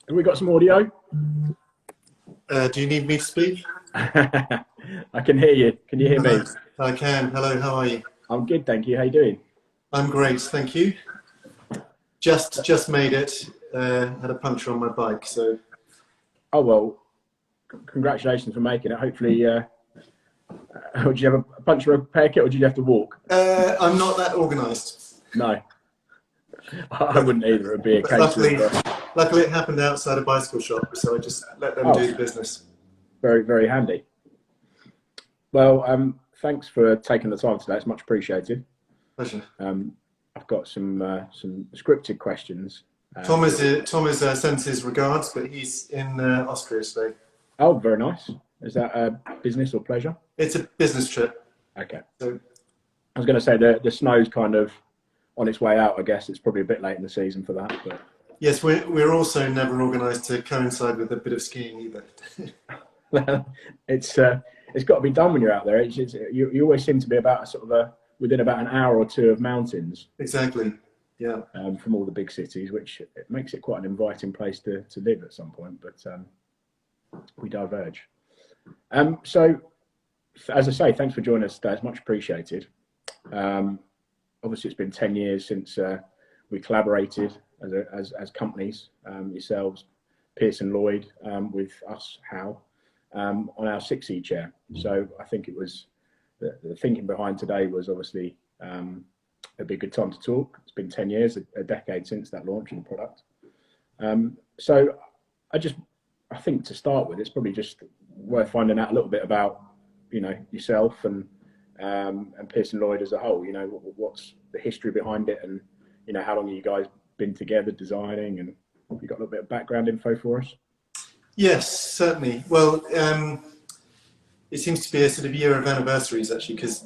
Have we got some audio? Do you need me to speak? I can hear you. Can you hear me? I can. Hello, how are you? I'm good, thank you. How you doing? I'm great, thank you. Just made it. Had a puncture on my bike, so. Oh well, congratulations for making it. Hopefully, did you have a puncture repair kit, or did you have to walk? I'm not that organised. No, I wouldn't either. It'd be a case luckily, it happened outside a bicycle shop, so I just let them do the business. Very, very handy. Well, thanks for taking the time today. It's much appreciated. Pleasure. I've got some scripted questions. Tom has sent his regards, but he's in Austria today. Oh, very nice. Is that a business or pleasure? It's a business trip. Okay. So, I was going to say the snow's kind of on its way out. I guess it's probably a bit late in the season for that. But yes, we're also never organised to coincide with a bit of skiing either. It's got to be done when you're out there. You always seem to be about within about an hour or two of mountains. Exactly. Yeah. From all the big cities, which it makes it quite an inviting place to live at some point. But we diverge. So, as I say, thanks for joining us today. It's much appreciated. Obviously, it's been 10 years since we collaborated as companies, yourselves, Pearson Lloyd, with us, Howe, on our SixE chair. So I think it was the thinking behind today was obviously it'd be a good time to talk. It's been 10 years, a decade since that launch of the product. So I think to start with, it's probably just worth finding out a little bit about, yourself and Pearson Lloyd as a whole. What's the history behind it, and how long have you guys been together designing, and have you got a little bit of background info for us? Yes, certainly. Well, it seems to be a sort of year of anniversaries actually, because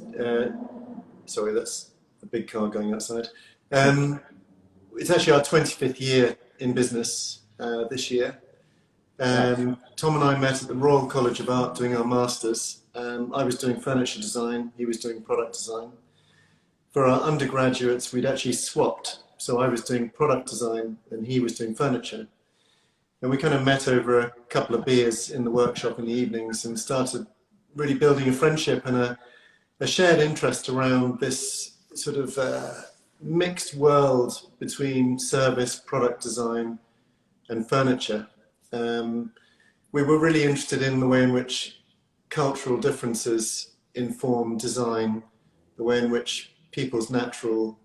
sorry, that's a big car going outside. It's actually our 25th year in business this year. Tom and I met at the Royal College of Art doing our masters. I was doing furniture design, he was doing product design. For our undergraduates, we'd actually swapped. So I was doing product design and he was doing furniture. And we kind of met over a couple of beers in the workshop in the evenings and started really building a friendship and a shared interest around this sort of mixed world between service, product design and furniture. We were really interested in the way in which cultural differences inform design, the way in which people's natural,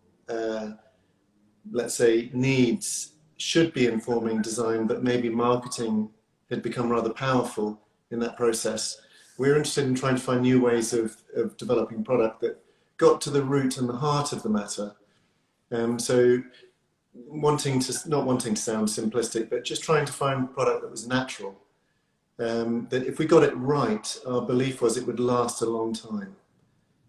let's say, needs should be informing design, but maybe marketing had become rather powerful in that process. We're interested in trying to find new ways of developing product that got to the root and the heart of the matter. So not wanting to sound simplistic, but just trying to find a product that was natural. That if we got it right, our belief was it would last a long time.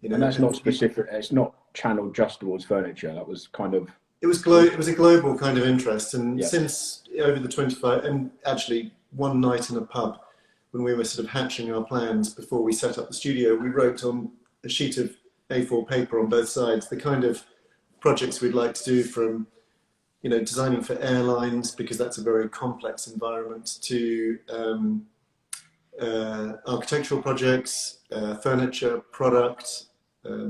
And that's not specific. It's not channeled just towards furniture. That was kind of. It was a global kind of interest, and since over the 25, and actually one night in a pub, when we were sort of hatching our plans before we set up the studio, we wrote on a sheet of A4 paper on both sides the kind of projects we'd like to do, from designing for airlines, because that's a very complex environment, to architectural projects, furniture, product,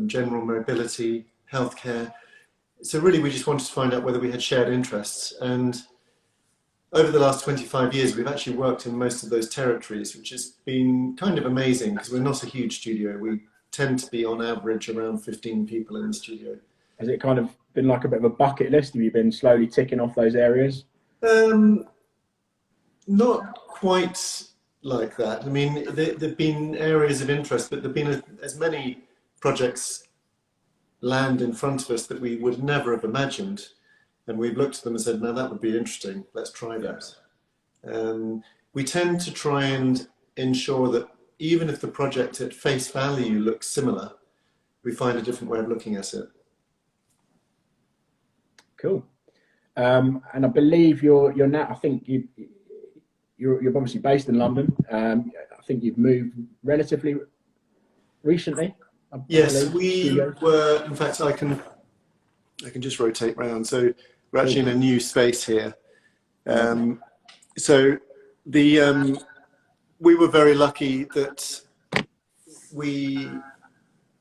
general mobility, healthcare. So really we just wanted to find out whether we had shared interests. And over the last 25 years, we've actually worked in most of those territories, which has been kind of amazing because we're not a huge studio. We tend to be on average around 15 people in the studio. Has it kind of been like a bit of a bucket list? Have you been slowly ticking off those areas? Not quite like that. I mean, there've been areas of interest, but there've been as many projects land in front of us that we would never have imagined. And we've looked at them and said, no, that would be interesting. Let's try that. We tend to try and ensure that even if the project at face value looks similar, we find a different way of looking at it. Cool. And I believe you're now, I think you're obviously based in London. I think you've moved relatively recently. Yes, we were, in fact, I can just rotate round. So we're actually in a new space here. So we were very lucky that we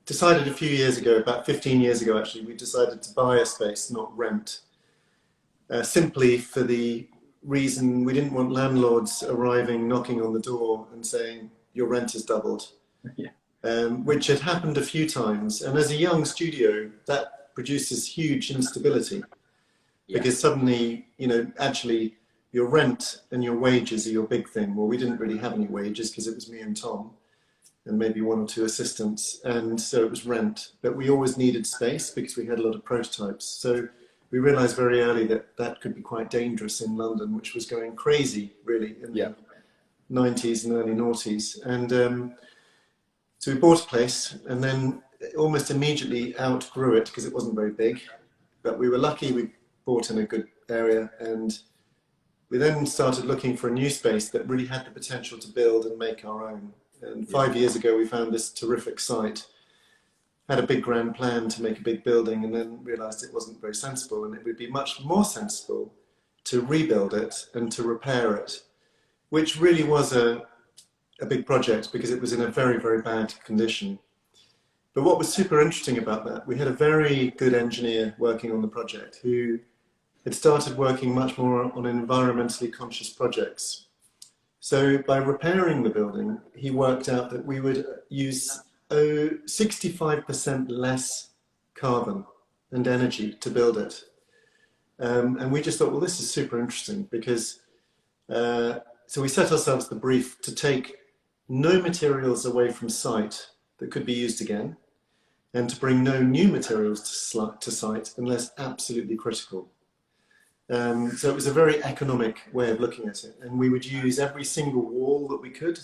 decided a few years ago, about 15 years ago actually, we decided to buy a space, not rent, simply for the reason we didn't want landlords arriving, knocking on the door and saying, your rent has doubled, which had happened a few times. And as a young studio, that produces huge instability because suddenly, actually your rent and your wages are your big thing. Well, we didn't really have any wages because it was me and Tom and maybe one or two assistants. And so it was rent, but we always needed space because we had a lot of prototypes. So we realized very early that that could be quite dangerous in London, which was going crazy really in the 90s and early noughties. And so we bought a place and then almost immediately outgrew it because it wasn't very big, but we were lucky we bought in a good area. And we then started looking for a new space that really had the potential to build and make our own. And 5 years ago, we found this terrific site, had a big grand plan to make a big building, and then realized it wasn't very sensible. And it would be much more sensible to rebuild it and to repair it, which really was a big project because it was in a very, very bad condition. But what was super interesting about that, we had a very good engineer working on the project who had started working much more on environmentally conscious projects. So by repairing the building, he worked out that we would use 65% less carbon and energy to build it. And we just thought, well, this is super interesting because, so we set ourselves the brief to take no materials away from site that could be used again and to bring no new materials to site unless absolutely critical. So it was a very economic way of looking at it. And we would use every single wall that we could.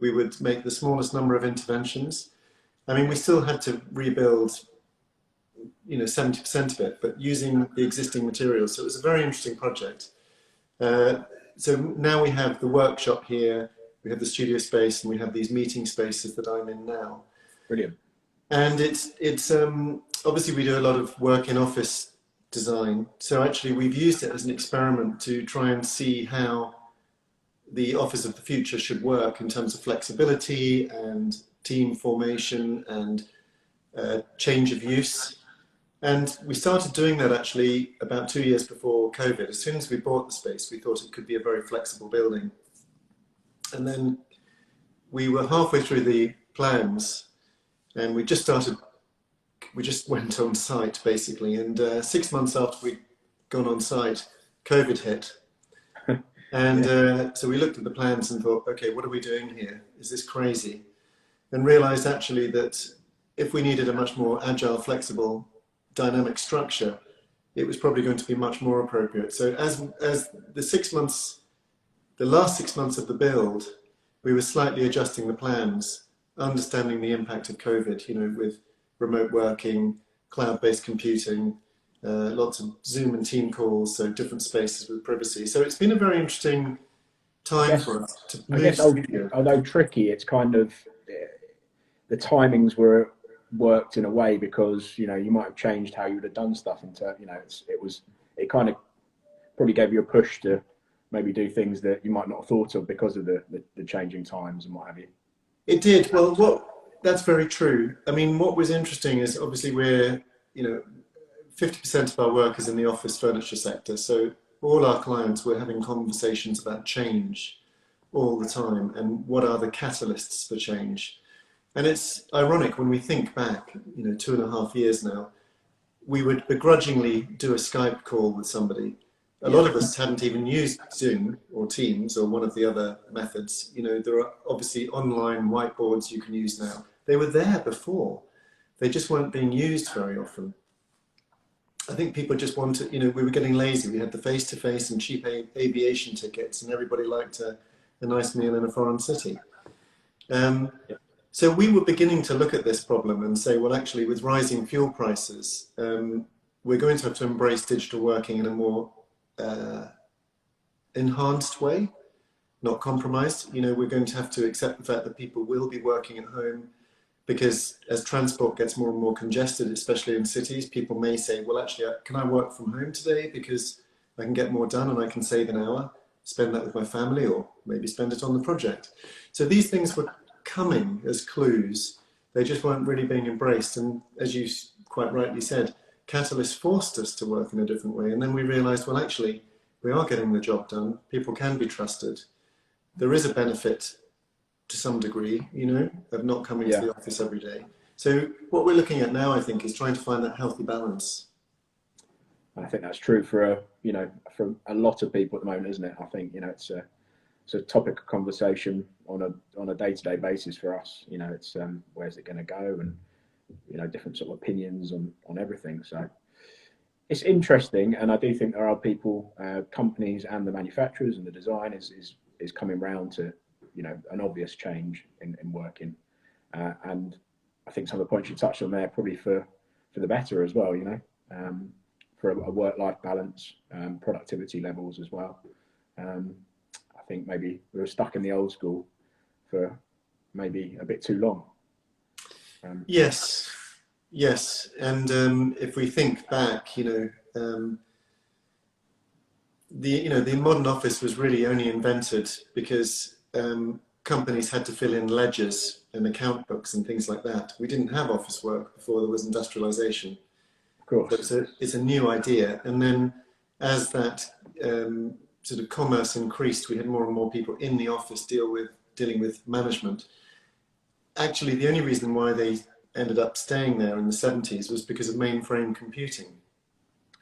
We would make the smallest number of interventions. I mean, we still had to rebuild, 70% of it, but using the existing materials. So it was a very interesting project. So now we have the workshop here, we have the studio space, and we have these meeting spaces that I'm in now. Brilliant. And it's obviously we do a lot of work in office design. So actually we've used it as an experiment to try and see how the office of the future should work in terms of flexibility and team formation and change of use. And we started doing that actually about 2 years before COVID. As soon as we bought the space, we thought it could be a very flexible building. And then we were halfway through the plans and we just went on site basically. And 6 months after we'd gone on site, COVID hit. And so we looked at the plans and thought, okay, what are we doing here? Is this crazy? And realized actually that if we needed a much more agile, flexible, dynamic structure, it was probably going to be much more appropriate. So as the 6 months, the last 6 months of the build, we were slightly adjusting the plans, understanding the impact of COVID, with remote working, cloud-based computing, lots of Zoom and team calls, so different spaces with privacy. So it's been a very interesting time for us to move. Although tricky, it's kind of, the timings were worked in a way because, you might have changed how you would have done stuff into, it kind of probably gave you a push to maybe do things that you might not have thought of because of the changing times and what have you. It did. Well, that's very true. I mean, what was interesting is obviously we're, 50% of our work is in the office furniture sector. So all our clients were having conversations about change all the time and what are the catalysts for change. And it's ironic when we think back, 2.5 years now, we would begrudgingly do a Skype call with somebody. A lot of us hadn't even used Zoom or Teams or one of the other methods. There are obviously online whiteboards you can use now. They were there before. They just weren't being used very often. I think people just wanted, we were getting lazy. We had the face-to-face and cheap aviation tickets and everybody liked a nice meal in a foreign city. So we were beginning to look at this problem and say, well, actually, with rising fuel prices, we're going to have to embrace digital working in a more enhanced way, not compromised. We're going to have to accept the fact that people will be working at home because as transport gets more and more congested, especially in cities, people may say, well, actually, can I work from home today because I can get more done and I can save an hour? spend that with my family, or maybe spend it on the project. So these things were coming as clues. They just weren't really being embraced. And as you quite rightly said, Catalyst forced us to work in a different way. And then we realized, well, actually, we are getting the job done. People can be trusted. There is a benefit to some degree, you know, of not coming to the office every day. So what we're looking at now, I think, is trying to find that healthy balance. I think that's true for for a lot of people at the moment, isn't it? I think, you know, it's a topic of conversation on a day-to-day basis for us. You know, it's where's it going to go, and you know, different sort of opinions on everything. So it's interesting, and I do think there are people, companies, and the manufacturers and the design is coming round to, you know, an obvious change in working, and I think some of the points you touched on there probably for the better as well. You know, for a work-life balance, productivity levels as well. I think maybe we were stuck in the old school for maybe a bit too long. Yes, and if we think back, you know, the modern office was really only invented because companies had to fill in ledgers and account books and things like that. We didn't have office work before there was industrialization. Of course. So it's a new idea. And then as that sort of commerce increased, we had more and more people in the office dealing with management. Actually, the only reason why they ended up staying there in the 70s was because of mainframe computing.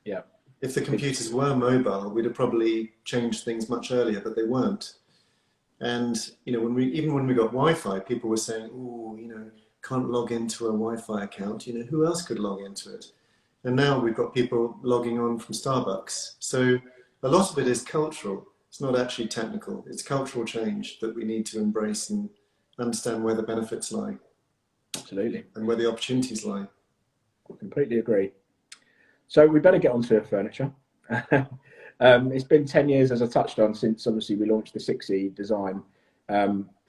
Yeah. If the computers were mobile, we'd have probably changed things much earlier, but they weren't. And, you know, even when we got Wi-Fi, people were saying, oh, you know, can't log into a Wi-Fi account. You know, who else could log into it? And now we've got people logging on from Starbucks. So a lot of it is cultural. It's not actually technical. It's cultural change that we need to embrace and understand where the benefits lie. Absolutely. And where the opportunities lie. I completely agree. So we better get on to furniture. It's been 10 years, as I touched on, since obviously we launched the SixE design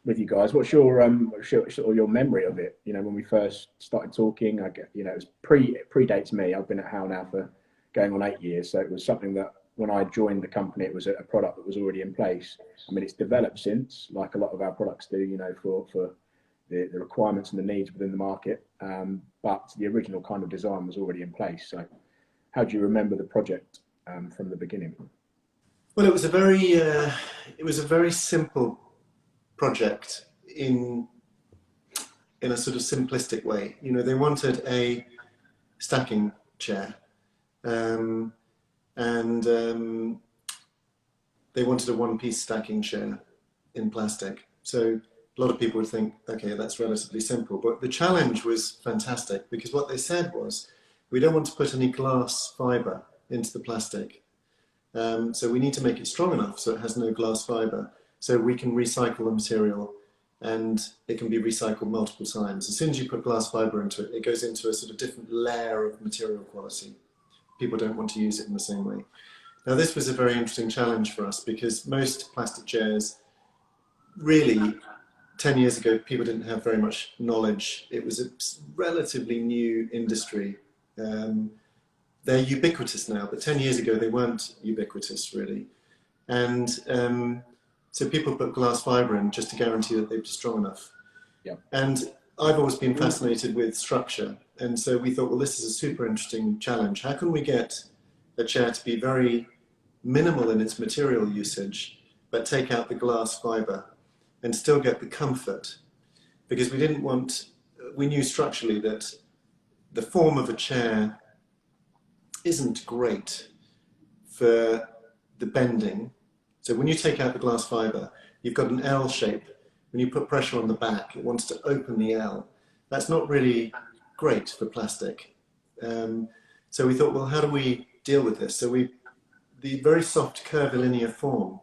with you guys. What's your memory of it? You know, when we first started talking, you know, it was predates me. I've been at Howe now for going on 8 years. So it was something that when I joined the company, it was a product that was already in place. I mean, it's developed since, like a lot of our products do, you know, for the requirements and the needs within the market. But the original kind of design was already in place. So how do you remember the project from the beginning? Well, it was a very simple project in a sort of simplistic way. You know, they wanted a stacking chair, and they wanted a one-piece stacking chair in plastic. So a lot of people would think, okay, that's relatively simple. But the challenge was fantastic, because what they said was, we don't want to put any glass fibre into the plastic. So we need to make it strong enough so it has no glass fibre, so we can recycle the material and it can be recycled multiple times. As soon as you put glass fibre into it, it goes into a sort of different layer of material quality. People don't want to use it in the same way. Now, this was a very interesting challenge for us, because most plastic chairs, really, 10 years ago, people didn't have very much knowledge. It was a relatively new industry. They're ubiquitous now, but 10 years ago, they weren't ubiquitous, really. And so people put glass fibre in just to guarantee that they'd be strong enough. Yeah. And I've always been fascinated with structure. And so we thought, well, this is a super interesting challenge. How can we get a chair to be very minimal in its material usage, but take out the glass fibre and still get the comfort? Because we knew structurally that the form of a chair isn't great for the bending. So when you take out the glass fibre, you've got an L shape. When you put pressure on the back, it wants to open the L. That's not really great for plastic. So we thought, well, how do we deal with this? So the very soft curvilinear form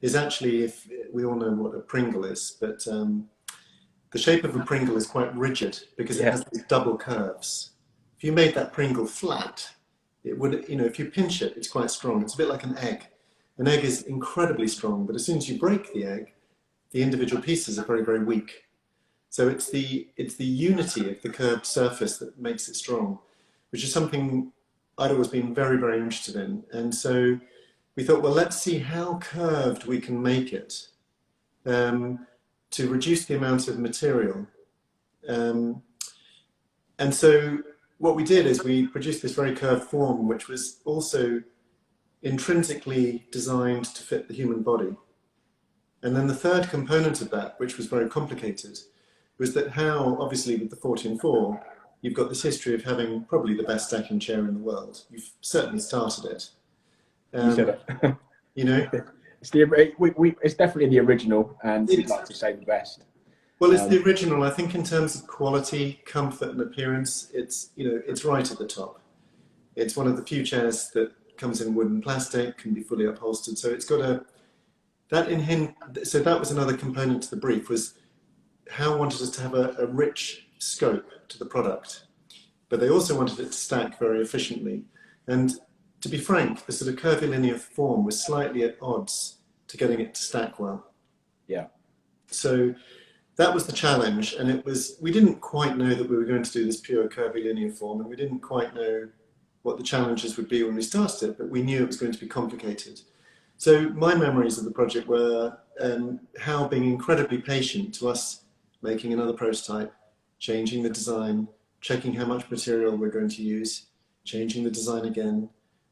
is actually, if we all know what a Pringle is, but the shape of a Pringle is quite rigid because it has these double curves. If you made that Pringle flat, it would, you know, if you pinch it, it's quite strong. It's a bit like an egg. An egg is incredibly strong, but as soon as you break the egg, the individual pieces are very, very weak. So it's the unity of the curved surface that makes it strong, which is something I'd always been very, very interested in. And so we thought, well, let's see how curved we can make it to reduce the amount of material. And so what we did is we produced this very curved form, which was also intrinsically designed to fit the human body. And then the third component of that, which was very complicated, was that Howe, obviously with the 14.4, you've got this history of having probably the best stacking chair in the world. You've certainly started it. You said it. You know? It's definitely the original, and we'd like to say the best. Well, it's the original. I think in terms of quality, comfort, and appearance, it's right at the top. It's one of the few chairs that comes in wood and plastic, can be fully upholstered. So it's got so that was another component to the brief, was Howe wanted us to have a rich scope to the product, but they also wanted it to stack very efficiently. And to be frank, the sort of curvilinear form was slightly at odds to getting it to stack well. Yeah. So that was the challenge, and we didn't quite know that we were going to do this pure curvilinear form, and we didn't quite know what the challenges would be when we started it, but we knew it was going to be complicated. So my memories of the project were Howe being incredibly patient to us, making another prototype, changing the design, checking how much material we're going to use, changing the design again,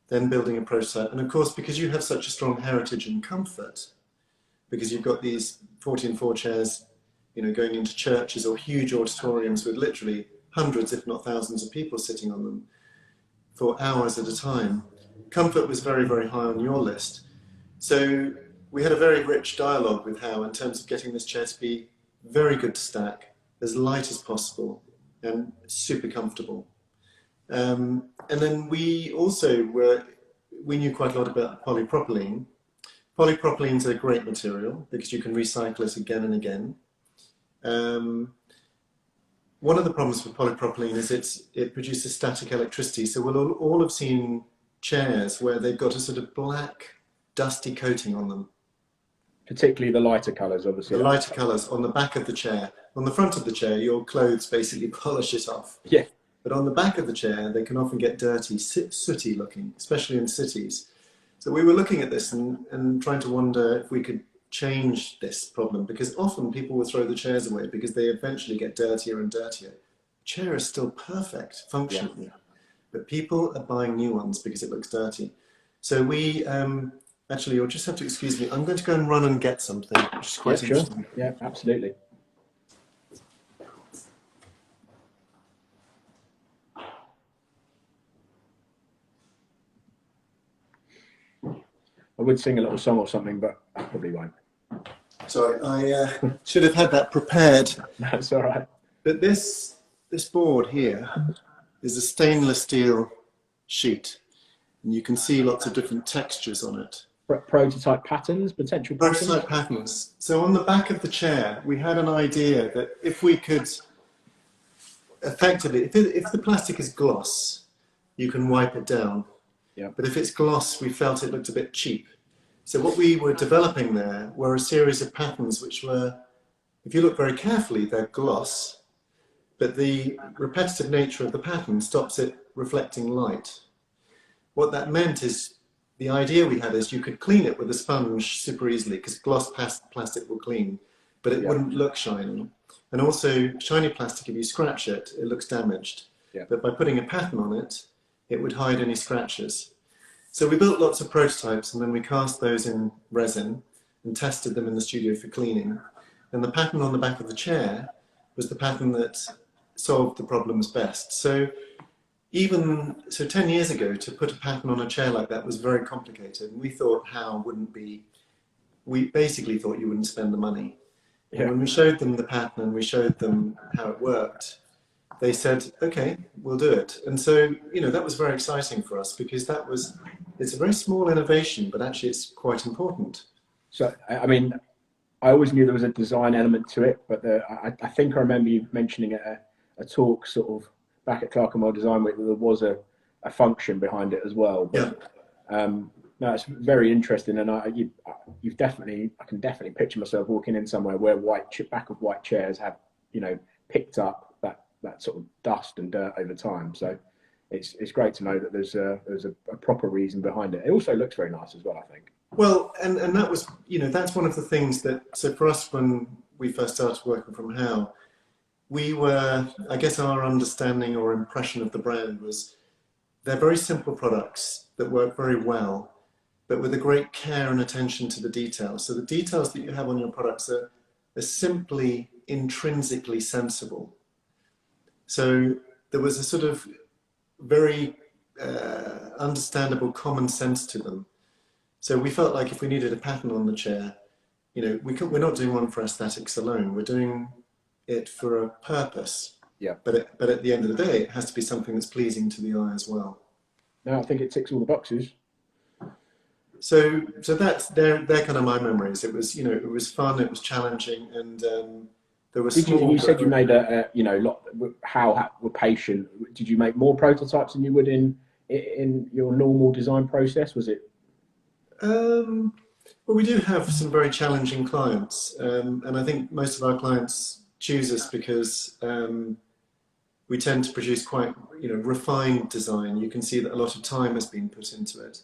then building a prototype. And of course, because you have such a strong heritage and comfort, because you've got these 14.4 chairs, going into churches or huge auditoriums with literally hundreds, if not thousands of people sitting on them for hours at a time. Comfort was very, very high on your list. So we had a very rich dialogue with Howe in terms of getting this chair to be very good to stack, as light as possible, and super comfortable. And then we also we knew quite a lot about polypropylene. Polypropylene is a great material because you can recycle it again and again. One of the problems with polypropylene is it produces static electricity. So we'll all have seen chairs where they've got a sort of black, dusty coating on them. Particularly the lighter colours, obviously. The lighter colours on the back of the chair. On the front of the chair, your clothes basically polish it off. Yeah. But on the back of the chair, they can often get dirty, sooty looking, especially in cities. So we were looking at this and trying to wonder if we could change this problem, because often people will throw the chairs away because they eventually get dirtier and dirtier. The chair is still perfect functionally, but people are buying new ones because it looks dirty. So we actually, you'll just have to excuse me. I'm going to go and run and get something, which is quite interesting. Sure. Yeah, absolutely. I would sing a little song or something, but I probably won't. Sorry, I should have had that prepared. That's all right. But this board here is a stainless steel sheet, and you can see lots of different textures on it. Prototype patterns, potential patterns? Prototype patterns. So on the back of the chair, we had an idea that if we could effectively, if the plastic is gloss, you can wipe it down. Yeah. But if it's gloss, we felt it looked a bit cheap. So what we were developing there were a series of patterns which were, if you look very carefully, they're gloss, but the repetitive nature of the pattern stops it reflecting light. What that meant is, the idea we had is you could clean it with a sponge super easily, because gloss plastic will clean, but it wouldn't look shiny. And also, shiny plastic, if you scratch it, it looks damaged. Yeah. But by putting a pattern on it, it would hide any scratches. So we built lots of prototypes, and then we cast those in resin and tested them in the studio for cleaning. And the pattern on the back of the chair was the pattern that solved the problems best. So 10 years ago, to put a pattern on a chair like that was very complicated. And we thought we basically thought you wouldn't spend the money. Yeah. And when we showed them the pattern and we showed them how it worked, they said, okay, we'll do it. And so, that was very exciting for us, because it's a very small innovation, but actually it's quite important. So, I mean, I always knew there was a design element to it, but I think I remember you mentioning at a talk sort of back at Clerkenwell Design Week that there was a function behind it as well. But, yeah. No, it's very interesting, and I can definitely picture myself walking in somewhere where back of white chairs have, picked up that sort of dust and dirt over time. So it's great to know that there's a proper reason behind it. It also looks very nice as well, I think. Well, and that was, that's one of the things that, so for us, when we first started working from Howe, we were, I guess our understanding or impression of the brand was they're very simple products that work very well, but with a great care and attention to the details. So the details that you have on your products are simply intrinsically sensible. So there was a sort of very understandable common sense to them. So we felt like if we needed a pattern on the chair, we're not doing one for aesthetics alone. We're doing it for a purpose. Yeah. But at the end of the day, it has to be something that's pleasing to the eye as well. No, I think it ticks all the boxes. So that's they're kind of my memories. It was it was fun, it was challenging, and there was. You said you made how were patient. Did you make more prototypes than you would in your normal design process? Was it? Well, we do have some very challenging clients, and I think most of our clients choose us because we tend to produce quite refined design. You can see that a lot of time has been put into it.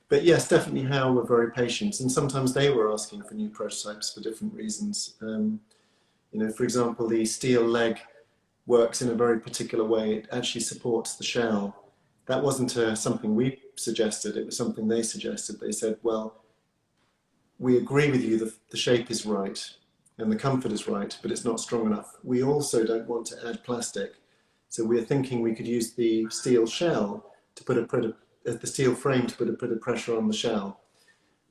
But yes, definitely Howe were very patient, and sometimes they were asking for new prototypes for different reasons. For example, the steel leg works in a very particular way. It actually supports the shell. That wasn't something we suggested, it was something they suggested. They said, well, we agree with you that the shape is right and the comfort is right, but it's not strong enough. We also don't want to add plastic. So we're thinking we could use the steel shell to put the steel frame to put a bit of pressure on the shell.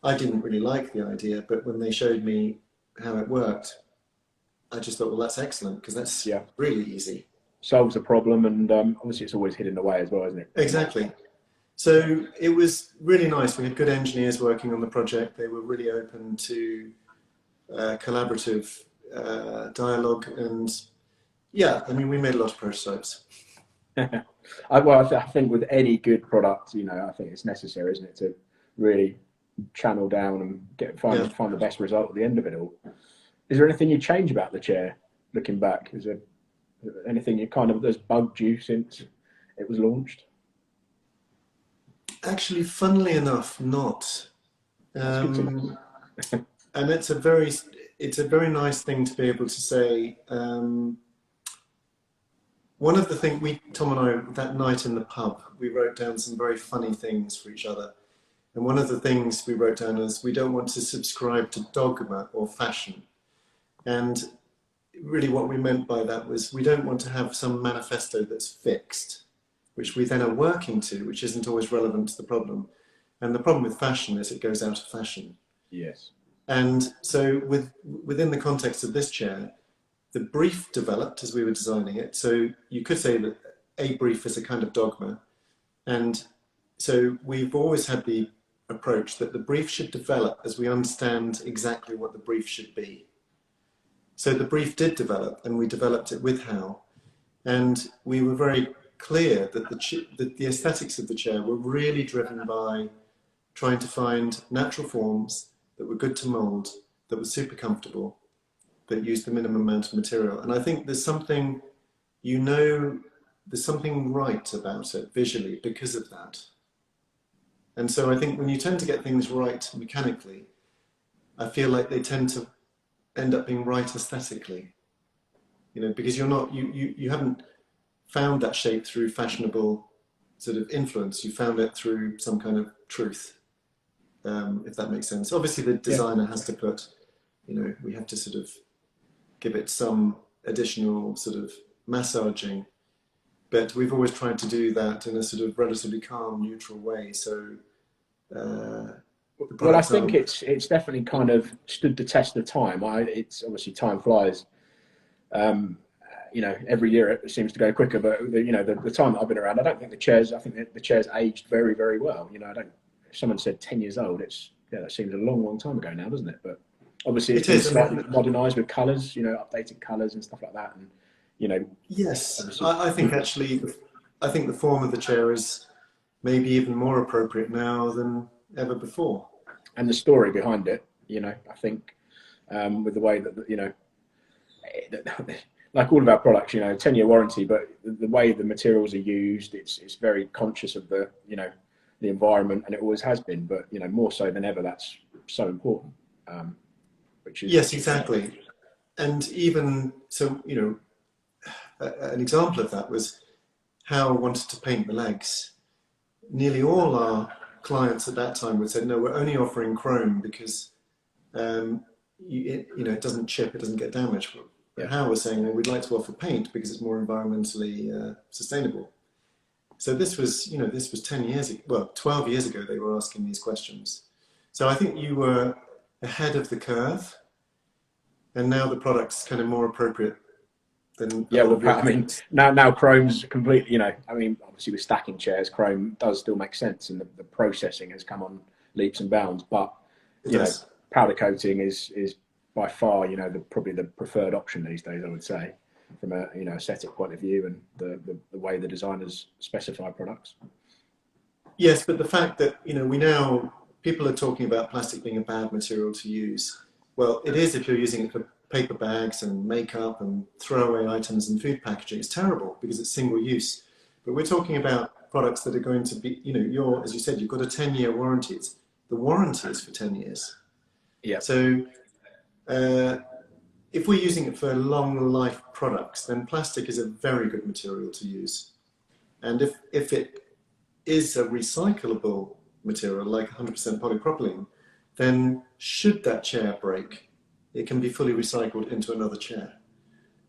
I didn't really like the idea, but when they showed me how it worked, I just thought, well, that's excellent, because that's really easy. Solves a problem, and obviously it's always hidden away as well, isn't it? Exactly. So it was really nice. We had good engineers working on the project. They were really open to collaborative dialogue, and we made a lot of prototypes. I think with any good product, I think it's necessary, isn't it, to really channel down and find the best result at the end of it all. Is there anything you change about the chair, looking back? Is there anything that's bugged you since it was launched? Actually, funnily enough, not. And it's a very nice thing to be able to say. One of the things Tom and I, that night in the pub, we wrote down some very funny things for each other. And one of the things we wrote down is we don't want to subscribe to dogma or fashion. And really what we meant by that was we don't want to have some manifesto that's fixed, which we then are working to, which isn't always relevant to the problem. And the problem with fashion is it goes out of fashion. Yes. And so within the context of this chair, the brief developed as we were designing it. So you could say that a brief is a kind of dogma. And so we've always had the approach that the brief should develop as we understand exactly what the brief should be. So the brief did develop, and we developed it with Howe. And we were very clear that the aesthetics of the chair were really driven by trying to find natural forms that were good to mold, that were super comfortable, that used the minimum amount of material. And I think there's something, there's something right about it visually because of that. And so I think when you tend to get things right mechanically, I feel like they tend to end up being right aesthetically, because you haven't found that shape through fashionable sort of influence. You found it through some kind of truth, if that makes sense. Obviously the designer has to put, we have to sort of give it some additional sort of massaging, but we've always tried to do that in a sort of relatively calm, neutral way. So well, I think it's definitely kind of stood the test of time. It's obviously time flies. Every year it seems to go quicker, but the time that I've been around, I think the chairs aged very, very well. If someone said 10 years old, that seems a long, long time ago now, doesn't it? But obviously it's been slightly modernised with colours, updated colours and stuff like that. And yes, I think actually, I think the form of the chair is maybe even more appropriate now than ever before. And the story behind it, I think, with the way that like all of our products, 10-year warranty, but the way the materials are used, it's very conscious of the, the environment, and it always has been, but, more so than ever, that's so important, which is... Yes, exactly. And even, so, an example of that was Howe wanted to paint the legs. Nearly all our clients at that time would say, no, we're only offering chrome because it doesn't chip, it doesn't get damaged. But Howe was saying, well, we'd like to offer paint because it's more environmentally sustainable. So this was 10 years ago, well, 12 years ago they were asking these questions. So I think you were ahead of the curve, and now the product's kind of more appropriate than... Yeah, well, I mean, now chrome's completely, obviously with stacking chairs, chrome does still make sense, and the processing has come on leaps and bounds, but, powder coating is by far, probably the preferred option these days, I would say, from a, aesthetic point of view, and the way the designers specify products. Yes, but the fact that, people are talking about plastic being a bad material to use. Well, it is if you're using it for paper bags and makeup and throwaway items and food packaging. It's terrible because it's single use. But we're talking about products that are going to be, as you said, you've got a 10-year warranty. The warranty is for 10 years. Yeah. So if we're using it for long life products, then plastic is a very good material to use. And if it is a recyclable material, like 100% polypropylene, then should that chair break, it can be fully recycled into another chair.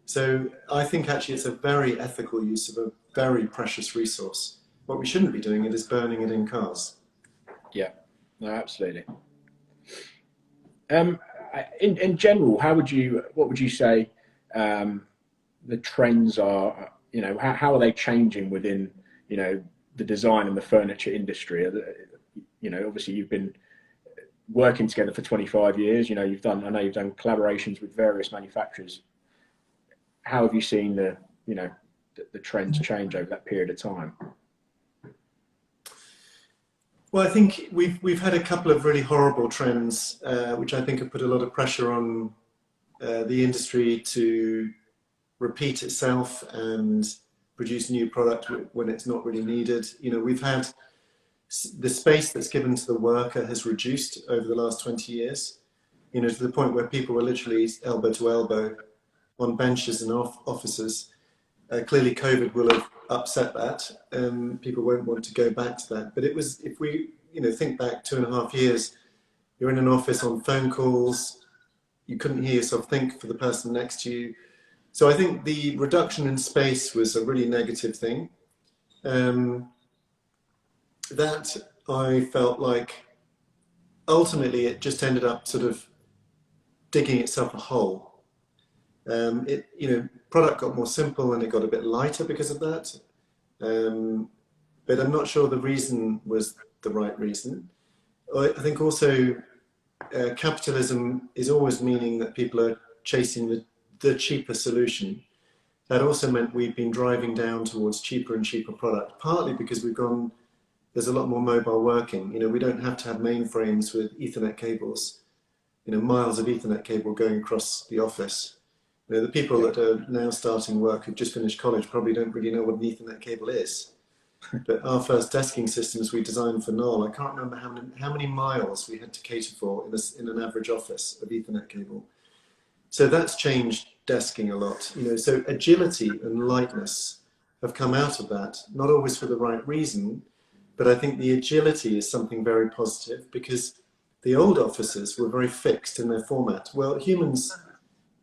So I think actually it's a very ethical use of a very precious resource. What we shouldn't be doing is burning it in cars. Yeah, no, absolutely. In general, what would you say the trends are? How are they changing within the design and the furniture industry? Obviously you've been working together for 25 years. I know you've done collaborations with various manufacturers. How have you seen the trends change over that period of time? Well, I think we've had a couple of really horrible trends, which I think have put a lot of pressure on the industry to repeat itself and produce new product when it's not really needed. We've had the space that's given to the worker has reduced over the last 20 years, to the point where people were literally elbow to elbow on benches and offices. Clearly COVID will have upset that. People won't want to go back to that. But it was, if we think back 2.5 years, you're in an office on phone calls, you couldn't hear yourself think for the person next to you. So I think the reduction in space was a really negative thing. That I felt like ultimately it just ended up sort of digging itself a hole. Product got more simple and it got a bit lighter because of that. But I'm not sure the reason was the right reason. I think also capitalism is always meaning that people are chasing the cheaper solution. That also meant we've been driving down towards cheaper and cheaper product, partly because there's a lot more mobile working. We don't have to have mainframes with Ethernet cables, miles of Ethernet cable going across the office. The people that are now starting work who've just finished college probably don't really know what an Ethernet cable is. But our first desking systems we designed for Knoll, I can't remember how many miles we had to cater for in an average office of Ethernet cable. So that's changed desking a lot. So agility and lightness have come out of that, not always for the right reason, but I think the agility is something very positive because the old offices were very fixed in their format. Well, humans,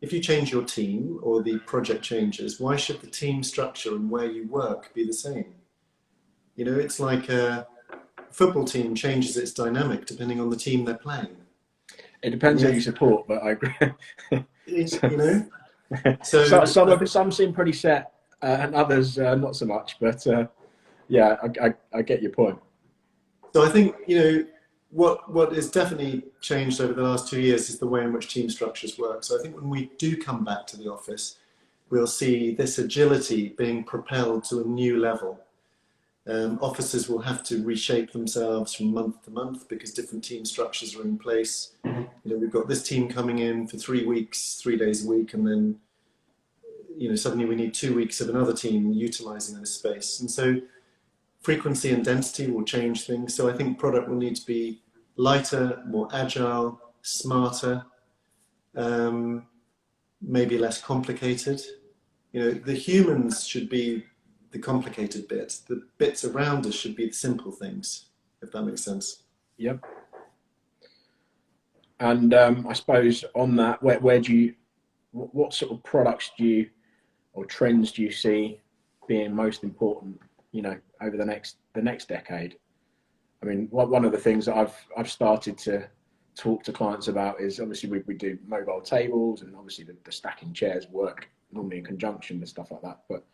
if you change your team or the project changes, why should the team structure and where you work be the same? It's like a football team changes its dynamic depending on the team they're playing. It depends who you support, but I agree. So some seem pretty set, and others not so much. But I get your point. So I think what has definitely changed over the last 2 years is the way in which team structures work. So I think when we do come back to the office, we'll see this agility being propelled to a new level. Offices will have to reshape themselves from month to month because different team structures are in place. We've got this team coming in for 3 weeks, 3 days a week, and then suddenly we need 2 weeks of another team utilising this space. And so frequency and density will change things. So I think product will need to be lighter, more agile, smarter, maybe less complicated. The humans should be the complicated bits. The bits around us should be the simple things, if that makes sense. Yep. And I suppose on that, what sort of products or trends do you see being most important, over the next decade? I mean, one of the things that I've started to talk to clients about is obviously we do mobile tables, and obviously the stacking chairs work normally in conjunction with stuff like that. But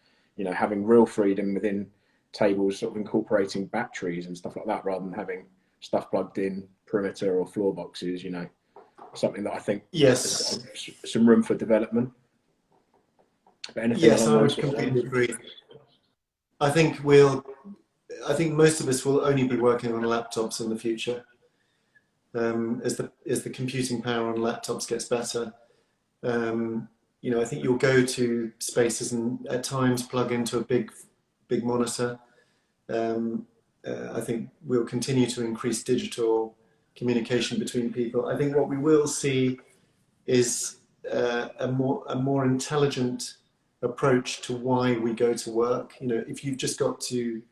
having real freedom within tables, sort of incorporating batteries and stuff like that, rather than having stuff plugged in perimeter or floor boxes, something that I think yes, there's some room for development. But anything yes, I would completely agree. I think most of us will only be working on laptops in the future. As the computing power on laptops gets better, I think you'll go to spaces and at times plug into a big monitor. I think we'll continue to increase digital communication between people. I think what we will see is a more intelligent approach to why we go to work. If you've just got to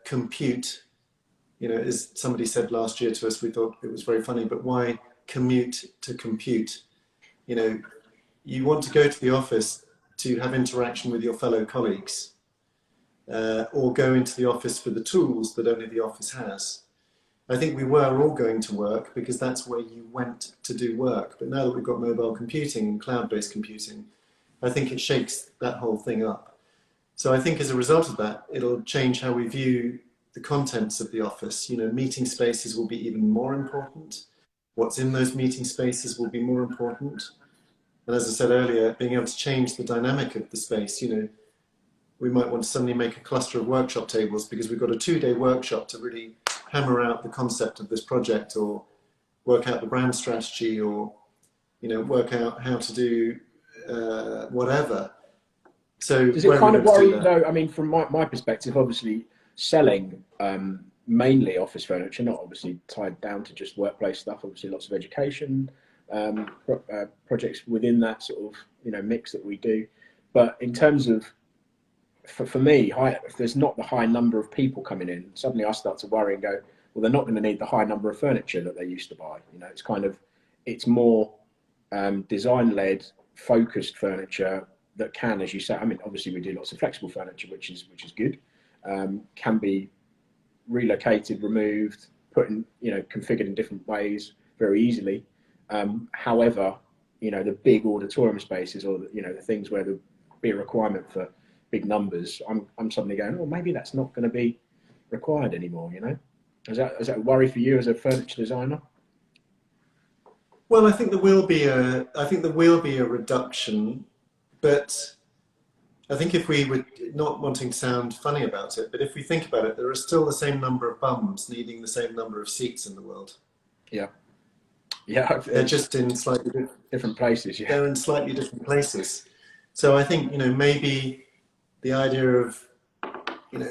compute, as somebody said last year to us, we thought it was very funny, but why commute to compute? You want to go to the office to have interaction with your fellow colleagues, or go into the office for the tools that only the office has. I think we were all going to work because that's where you went to do work. But now that we've got mobile computing and cloud-based computing, I think it shakes that whole thing up. So I think as a result of that, it'll change how we view the contents of the office. Meeting spaces will be even more important. What's in those meeting spaces will be more important. And as I said earlier, being able to change the dynamic of the space, we might want to suddenly make a cluster of workshop tables because we've got a 2-day workshop to really hammer out the concept of this project, or work out the brand strategy, or work out how to do whatever. So does it kind of worry you though? I mean, from my perspective, obviously selling mainly office furniture, not obviously tied down to just workplace stuff. Obviously, lots of education projects within that sort of mix that we do. But in terms of for me, if there's not the high number of people coming in, suddenly I start to worry and go, well, they're not going to need the high number of furniture that they used to buy. It's more design-led, focused furniture that can, as you say, I mean, obviously we do lots of flexible furniture, which is good, can be relocated, removed, put in, configured in different ways very easily. However, the big auditorium spaces, or the things where there'll be a requirement for big numbers, I'm suddenly going, oh, maybe that's not going to be required anymore. Is that a worry for you as a furniture designer? Well, I think there will be a reduction, but I think if we were not wanting to sound funny about it, but if we think about it, there are still the same number of bums needing the same number of seats in the world. Yeah. They're just in slightly different places. Yeah. They're in slightly different places. So I think maybe the idea of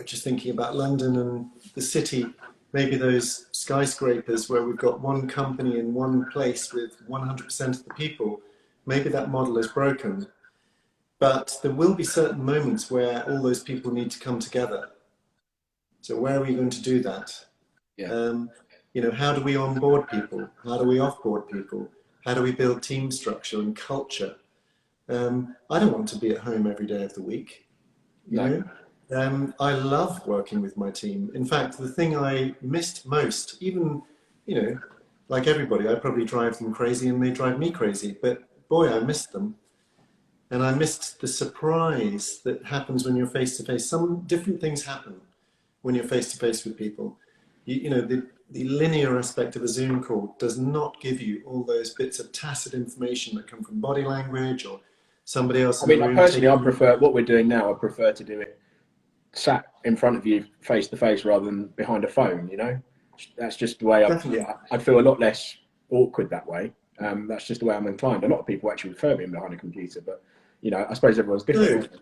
just thinking about London and the city, maybe those skyscrapers where we've got one company in one place with 100% of the people, maybe that model is broken. But there will be certain moments where all those people need to come together. So where are we going to do that? Yeah. How do we onboard people? How do we offboard people? How do we build team structure and culture? I don't want to be at home every day of the week. I love working with my team. In fact, the thing I missed most, even, like everybody, I probably drive them crazy and they drive me crazy, but boy, I missed them. And I missed the surprise that happens when you're face to face. Some different things happen when you're face to face with people. The linear aspect of a Zoom call does not give you all those bits of tacit information that come from body language or somebody else in the room. Personally, I prefer what we're doing now. I prefer to do it sat in front of you face to face rather than behind a phone. That's just the way I feel a lot less awkward that way. That's just the way I'm inclined. A lot of people actually prefer being behind a computer, but you know, I suppose everyone's different. No.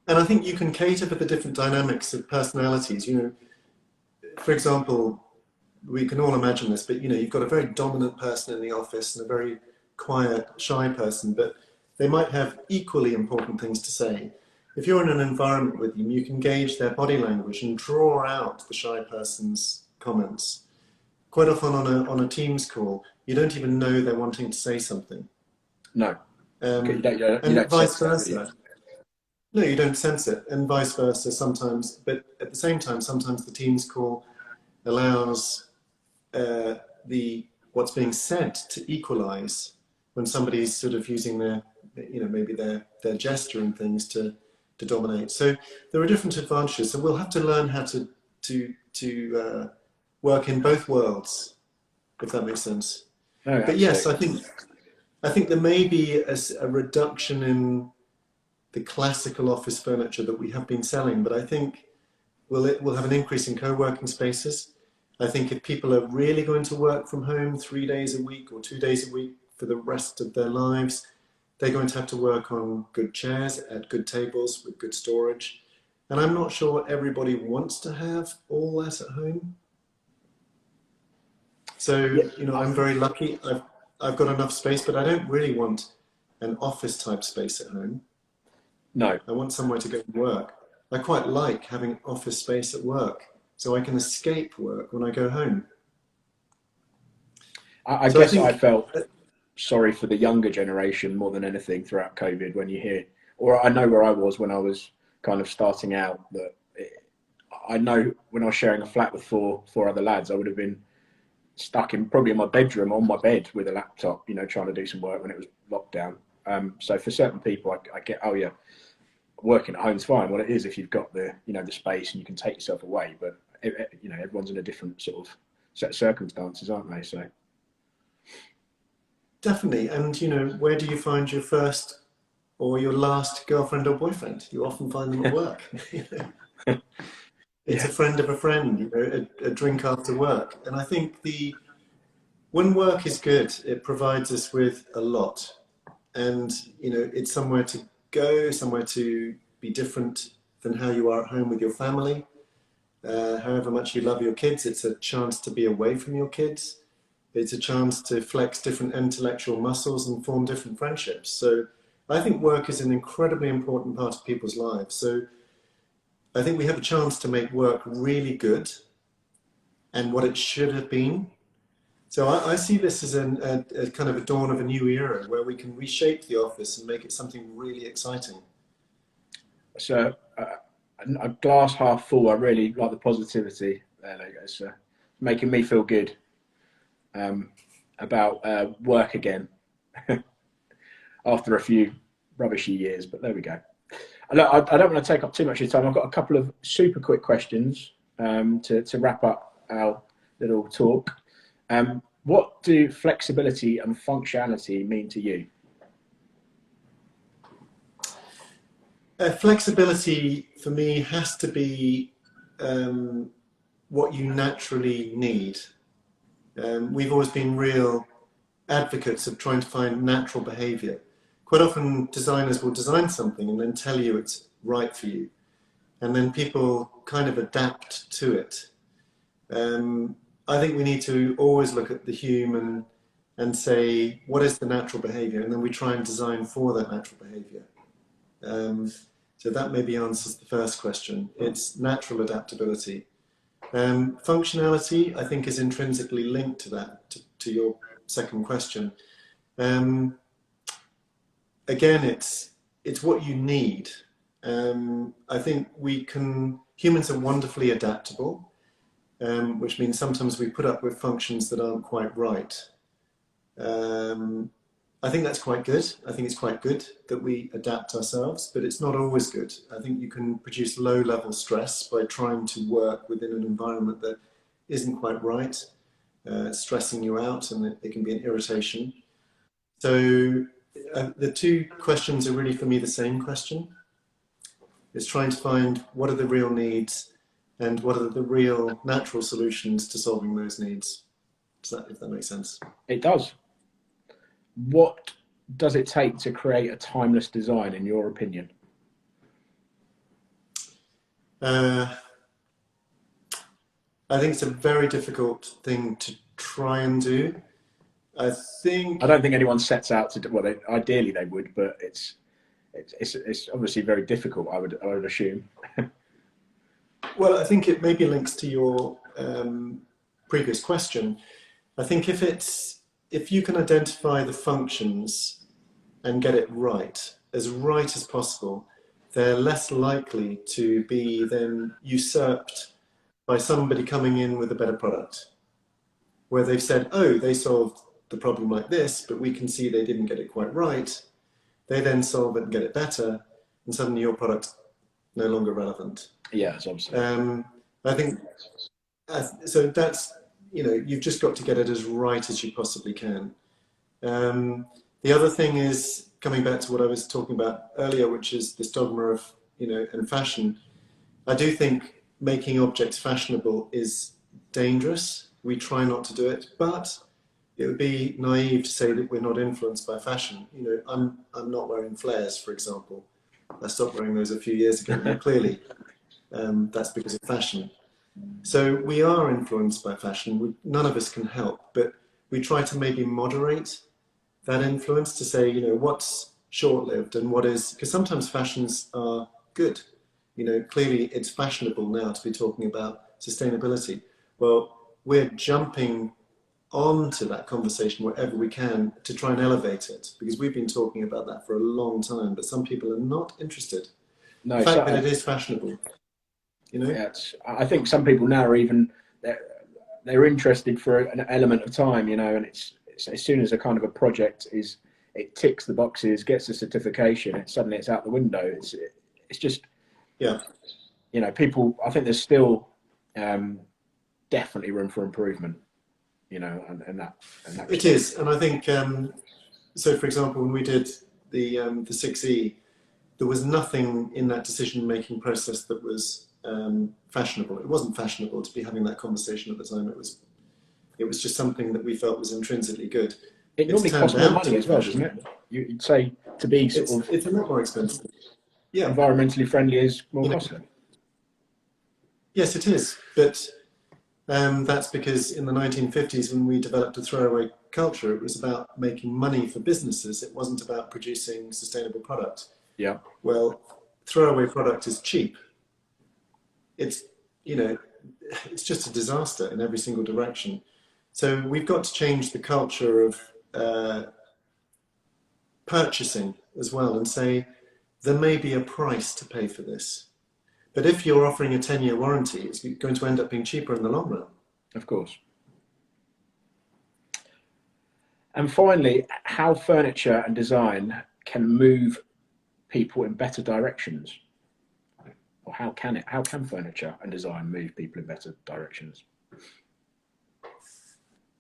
And I think you can cater for the different dynamics of personalities. You know, for example, we can all imagine this, but you know, you've got a very dominant person in the office and a very quiet, shy person, but they might have equally important things to say. If you're in an environment with them, you can gauge their body language and draw out the shy person's comments. Quite often on a Teams call, you don't even know they're wanting to say something. No. You don't And vice sense that, versa. No, you don't sense it, and vice versa sometimes. But at the same time, sometimes the Teams call allows what's being said to equalize when somebody's sort of using their, you know, maybe their gesture and things to dominate. So there are different advantages. So we'll have to learn how to work in both worlds, if that makes sense. No, but yes, I think there may be a reduction in the classical office furniture that we have been selling, but I think we'll have an increase in co-working spaces. I think if people are really going to work from home 3 days a week or 2 days a week for the rest of their lives, they're going to have to work on good chairs at good tables with good storage. And I'm not sure everybody wants to have all that at home. So, you know, I'm very lucky. I've got enough space, but I don't really want an office type space at home. No. I want somewhere to go and work. I quite like having office space at work so I can escape work when I go home. I guess I felt sorry for the younger generation more than anything throughout COVID when you hear, or I know where I was when I was kind of starting out, that I know when I was sharing a flat with four other lads, I would have been stuck probably in my bedroom on my bed with a laptop, you know, trying to do some work when it was lockdown. So for certain people, I get, oh yeah, working at home's fine. Well, it is if you've got the, you know, the space and you can take yourself away. But you know, everyone's in a different sort of set of circumstances, aren't they? So definitely. And you know, where do you find your first or your last girlfriend or boyfriend? You often find them at work. It's a friend of a friend, you know, a drink after work. And I think when work is good, it provides us with a lot. And, you know, it's somewhere to go, somewhere to be different than how you are at home with your family. However much you love your kids, it's a chance to be away from your kids. It's a chance to flex different intellectual muscles and form different friendships. So I think work is an incredibly important part of people's lives. So I think we have a chance to make work really good and what it should have been. So I see this as a kind of a dawn of a new era where we can reshape the office and make it something really exciting. So a glass half full. I really like the positivity there. It's making me feel good about work again after a few rubbishy years. But there we go. Look, I don't want to take up too much of your time. I've got a couple of super quick questions to wrap up our little talk. What do flexibility and functionality mean to you? Flexibility for me has to be what you naturally need. We've always been real advocates of trying to find natural behavior. Quite often designers will design something and then tell you it's right for you. And then people kind of adapt to it. I think we need to always look at the human and say, what is the natural behavior? And then we try and design for that natural behavior. So that maybe answers the first question. It's natural adaptability. Functionality, I think, is intrinsically linked to that, to your second question. Again, it's what you need. I think humans are wonderfully adaptable, which means sometimes we put up with functions that aren't quite right. I think that's quite good. I think it's quite good that we adapt ourselves, but it's not always good. I think you can produce low-level stress by trying to work within an environment that isn't quite right, stressing you out, and it can be an irritation. So the two questions are really, for me, the same question. It's trying to find what are the real needs and what are the real natural solutions to solving those needs. If that makes sense. It does. What does it take to create a timeless design, in your opinion? I think it's a very difficult thing to try and do. I don't think anyone sets out to do, well, ideally they would, but it's obviously very difficult, I would assume. Well, I think it maybe links to your previous question. I think if you can identify the functions and get it right as possible, they're less likely to be then usurped by somebody coming in with a better product, where they've said, oh, they solved the problem like this, but we can see they didn't get it quite right. They then solve it and get it better, and suddenly your product's no longer relevant. Yeah, it's obviously. I think, so that's, you've just got to get it as right as you possibly can. The other thing is, coming back to what I was talking about earlier, which is this dogma of, and fashion. I do think making objects fashionable is dangerous. We try not to do it, but it would be naive to say that we're not influenced by fashion. I'm not wearing flares, for example. I stopped wearing those a few years ago. And clearly, that's because of fashion. So we are influenced by fashion. None of us can help, but we try to maybe moderate that influence to say, what's short-lived and what is, because sometimes fashions are good. Clearly it's fashionable now to be talking about sustainability. Well, we're jumping onto that conversation wherever we can to try and elevate it, because we've been talking about that for a long time, but some people are not interested. No, the fact that it is fashionable, Yeah, I think some people now are even, they're interested for an element of time, and it's as soon as a kind of a project it ticks the boxes, gets the certification, suddenly it's out the window. It's just, yeah, people, I think there's still definitely room for improvement, and that it is. And I think, so for example, when we did the SixE, there was nothing in that decision-making process that was fashionable. It wasn't fashionable to be having that conversation at the time. It was just something that we felt was intrinsically good. It normally costs more money as well, doesn't it? You'd say to be it's a lot more expensive. Yeah, environmentally friendly is more costly. Yes, it is. But that's because in the 1950s, when we developed a throwaway culture, it was about making money for businesses. It wasn't about producing sustainable product. Yeah. Well, throwaway product is cheap. It's just a disaster in every single direction. So we've got to change the culture of purchasing as well and say, there may be a price to pay for this. But if you're offering a 10-year warranty, it's going to end up being cheaper in the long run. Of course. And finally, how furniture and design can move people in better directions? Or how can furniture and design move people in better directions?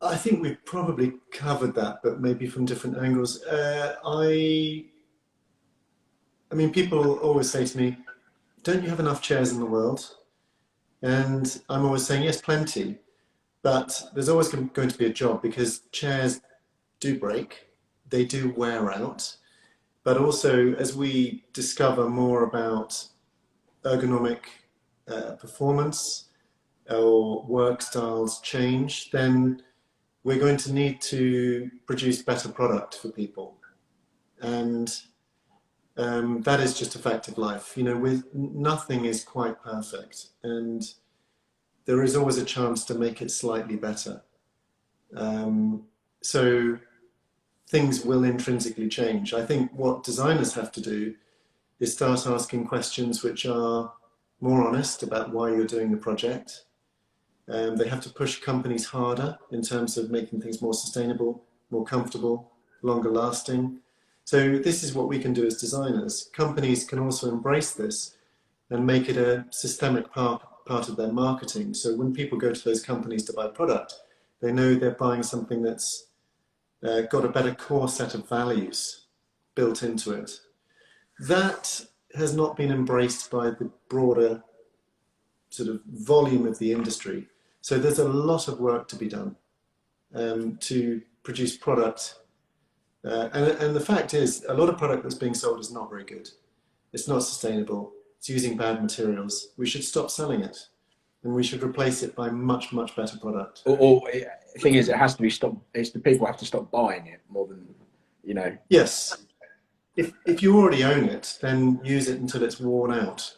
I think we've probably covered that, but maybe from different angles. I mean, people always say to me, don't you have enough chairs in the world? And I'm always saying, yes, plenty. But there's always going to be a job, because chairs do break, they do wear out. But also, as we discover more about ergonomic performance or work styles change, then we're going to need to produce better product for people. And that is just a fact of life. Nothing is quite perfect, and there is always a chance to make it slightly better. So things will intrinsically change. I think what designers have to do is start asking questions which are more honest about why you're doing the project. They have to push companies harder in terms of making things more sustainable, more comfortable, longer lasting. So this is what we can do as designers. Companies can also embrace this and make it a systemic part of their marketing. So when people go to those companies to buy product, they know they're buying something that's got a better core set of values built into it. That has not been embraced by the broader sort of volume of the industry. So there's a lot of work to be done to produce product And the fact is, a lot of product that's being sold is not very good. It's not sustainable. It's using bad materials. We should stop selling it, and we should replace it by much, much better product. Or the thing is, it has to be stopped. It's the people have to stop buying it more than, you know. Yes. If you already own it, then use it until it's worn out.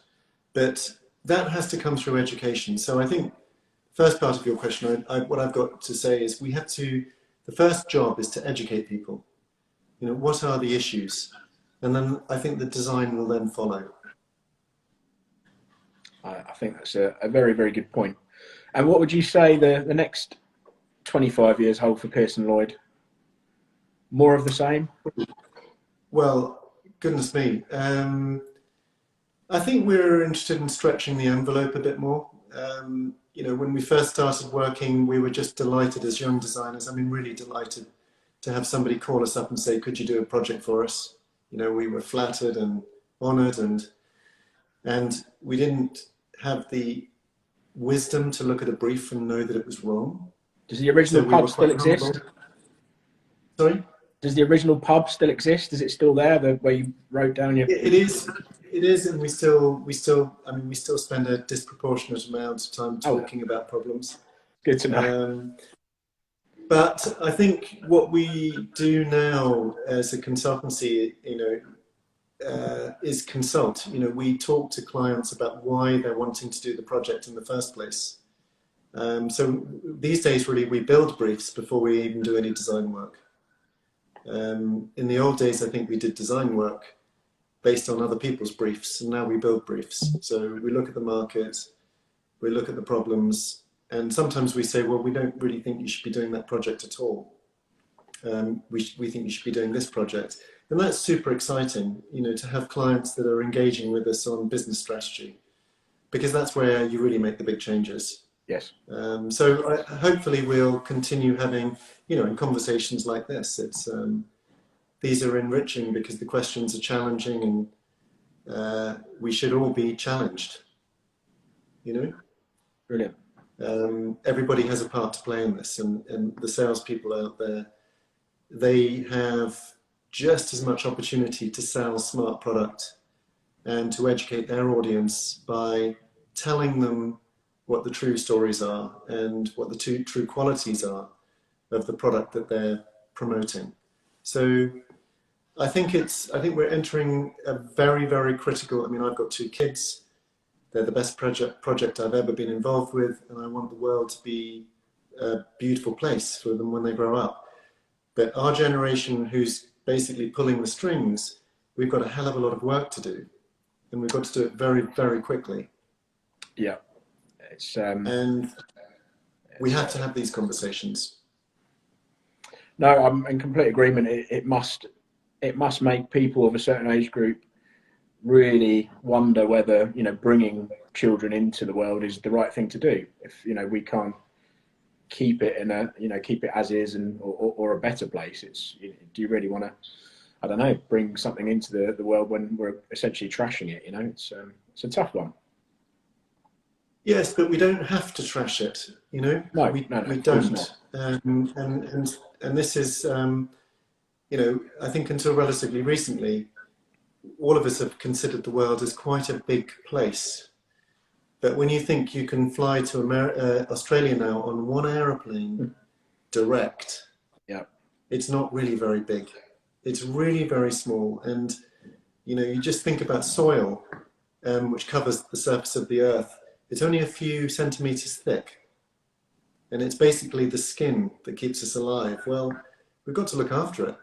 But that has to come through education. So I think, first part of your question, what I've got to say is the first job is to educate people. You know, what are the issues? And then I think the design will then follow. I think that's a very, very good point. And what would you say the next 25 years hold for Pearson Lloyd? More of the same? Well, goodness me. I think we're interested in stretching the envelope a bit more. You know, when we first started working, we were just delighted as young designers. I mean, really delighted to have somebody call us up and say, could you do a project for us? You know, we were flattered and honoured, and we didn't have the wisdom to look at a brief and know that it was wrong. Does the original pub still exist? Humble. Sorry? Does the original pub still exist? Is it still there, where you wrote down your... It is, and we still spend a disproportionate amount of time talking about problems. Good to know. But I think what we do now as a consultancy, you know, is consult. You know, we talk to clients about why they're wanting to do the project in the first place. So these days, really, we build briefs before we even do any design work. In the old days, I think we did design work based on other people's briefs, and now we build briefs. So we look at the market, we look at the problems, and sometimes we say, well, we don't really think you should be doing that project at all. We think you should be doing this project. And that's super exciting, you know, to have clients that are engaging with us on business strategy, because that's where you really make the big changes. Yes. So hopefully we'll continue having, you know, in conversations like this. It's these are enriching because the questions are challenging, and we should all be challenged. You know. Brilliant. Everybody has a part to play in this, and the salespeople out there, they have just as much opportunity to sell smart product and to educate their audience by telling them what the true stories are and what the true qualities are of the product that they're promoting. So I think we're entering a very, very critical, I mean, I've got 2 kids. They're the best project I've ever been involved with, and I want the world to be a beautiful place for them when they grow up. But our generation, who's basically pulling the strings, we've got a hell of a lot of work to do, and we've got to do it very, very quickly. Yeah. It's, and we have to have these conversations. No, I'm in complete agreement. It must make people of a certain age group really wonder whether, you know, bringing children into the world is the right thing to do. If, you know, we can't keep it in a, you know, keep it as is or a better place. It's, you know, do you really want to, I don't know, bring something into the world when we're essentially trashing it? You know, it's a tough one. Yes, but we don't have to trash it, you know. No, we don't. And this is, you know, I think until relatively recently, all of us have considered the world as quite a big place. But when you think you can fly to Australia now on one aeroplane direct, yeah, it's not really very big. It's really very small. And, you know, you just think about soil, which covers the surface of the earth. It's only a few centimeters thick, and it's basically the skin that keeps us alive. Well, we've got to look after it.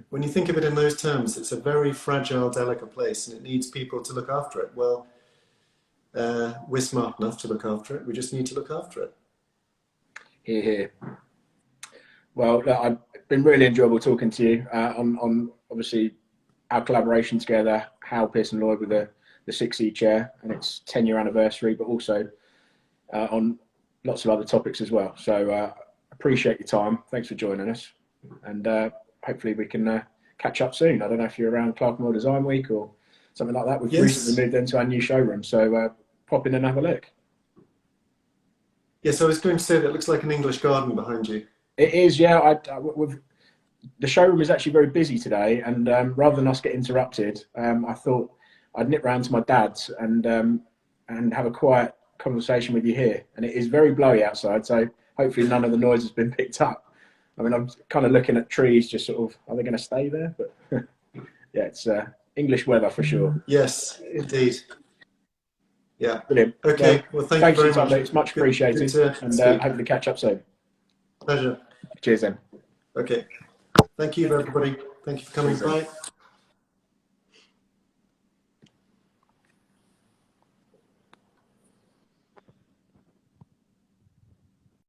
When you think of it in those terms, it's a very fragile, delicate place, and it needs people to look after it. Well, we're smart enough to look after it. We just need to look after it. Hear, hear. Well, look, it's been really enjoyable talking to you on obviously our collaboration together, Howe, Pearson Lloyd with the SixE chair and its 10-year anniversary, but also on lots of other topics as well. So appreciate your time. Thanks for joining us, and hopefully we can catch up soon. I don't know if you're around Clerkenwell Design Week or something like that. We've recently moved into our new showroom, so pop in and have a look. Yes, I was going to say that looks like an English garden behind you. It is, yeah. the showroom is actually very busy today, and rather than us get interrupted, I thought I'd nip round to my dad's and have a quiet conversation with you here. And it is very blowy outside, so hopefully none of the noise has been picked up. I mean, I'm kind of looking at trees, just sort of, are they going to stay there? But yeah, it's English weather for sure. Yes, indeed. Yeah. Brilliant. Okay. Well, thank you very much. It's much appreciated, and hopefully catch up soon. Pleasure. Cheers then. Okay. Thank you, everybody. Thank you for coming. Bye.